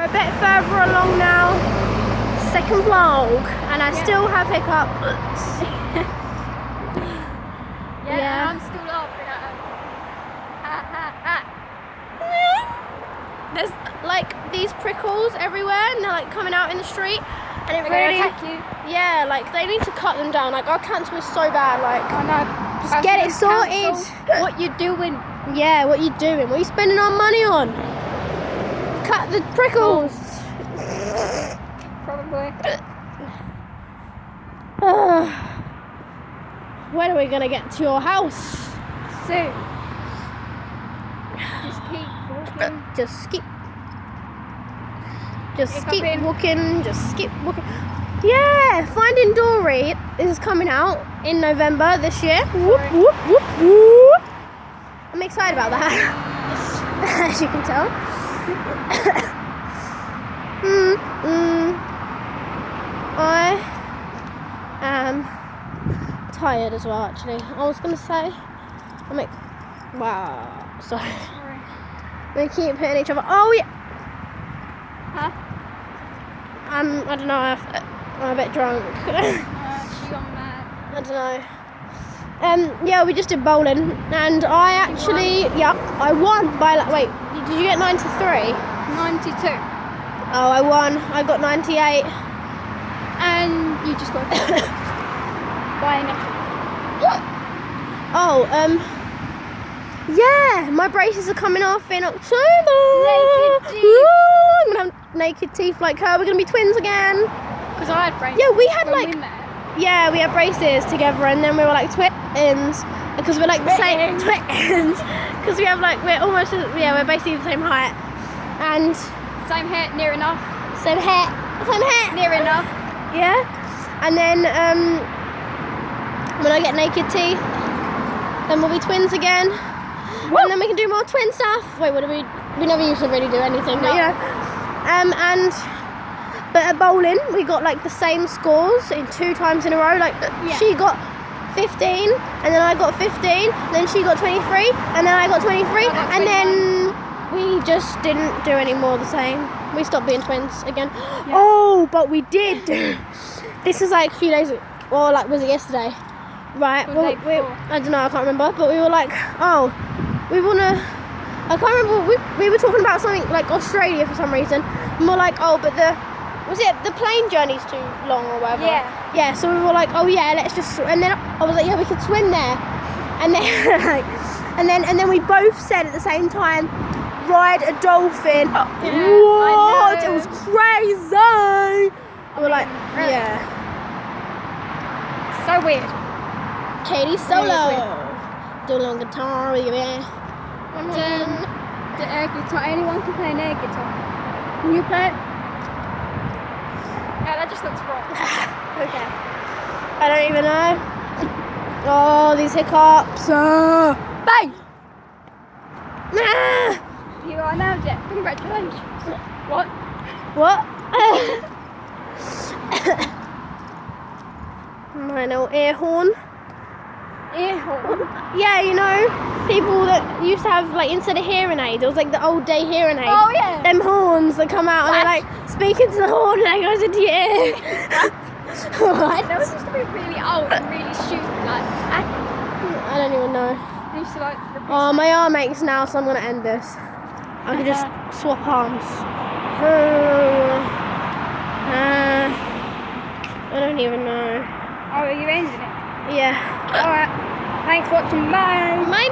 a bit further along now. Second vlog, and I still have hiccups. Yeah, I'm still laughing at her. There's like these prickles everywhere, and they're like coming out in the street, and it They're really, gonna attack you. yeah, like they need to cut them down. Like our cancer is so bad. Like I know. just get it sorted. What you doing? Yeah, what you doing? What are you spending our money on? Cut the prickles. Probably. When are we gonna get to your house? Soon. Just keep walking. Just keep Hiccuping. walking. Just keep walking. Yeah, Finding Dory is coming out in November this year. Whoop, whoop, whoop, whoop. I'm excited about that, as you can tell. I am tired as well, actually. I was going to say, wow, sorry. We keep hitting each other. Oh, yeah. Huh? I don't know, I'm a bit drunk. She gone mad. I don't know. Yeah, we just did bowling, and I actually, I won by, wait, did you get 93? 92. Oh, I won. I got 98. And you just got buying it. Oh, yeah, my braces are coming off in October. Naked teeth. Woo, I'm gonna have naked teeth like her. We're gonna be twins again. Because I had braces. Yeah, we had when like, we met. yeah, we had braces together, and then we were like twins because we're like the same twins. Because we have like we're basically the same height and Same hair, near enough. same hair. Near enough. Yeah, and then when I get naked teeth, then we'll be twins again. Woo! And then we can do more twin stuff. Wait, what do we never used to really do anything, but yeah. But at bowling, we got like the same scores in 2 times in a row. Like she got 15, and then I got 15, then she got 23, and then I got 23, and then we just didn't do any more the same. We stopped being twins again. Yeah. Oh, but we did. This was like a few days, or like was it yesterday? Right. Or the day before. I don't know. I can't remember. But we were like, oh, we wanna. I can't remember. We were talking about something like Australia for some reason. And we're like, oh, but the plane journey's too long or whatever. Yeah. Yeah. So we were like, oh yeah, let's just. And then I was like, yeah, we could swim there. And then like, and then we both said at the same time, ride a dolphin. Yeah, What? I know. It was crazy. We were like, really? yeah. So weird. Katie Solo. Doing on guitar, baby. The air guitar. Anyone can play an air guitar. Can you play it? Yeah, that just looks wrong. Okay. I don't even know. Oh, these hiccups. Bang! Ah! You are now, Jet. Congratulations. What? What? My little ear horn. Ear horn. Yeah, you know, people that used to have, like, instead of hearing aids, it was like the old day hearing aid. Oh, yeah. Them horns that come out and they're like speaking to the horn and it goes into your ear. What? Those used to be really old and really stupid. Like, I don't even know. I used to like. Oh, my arm aches now, so I'm going to end this. I could just swap arms. I don't even know. Oh, are you ending it? Yeah. Alright. Thanks for watching. Bye. Bye.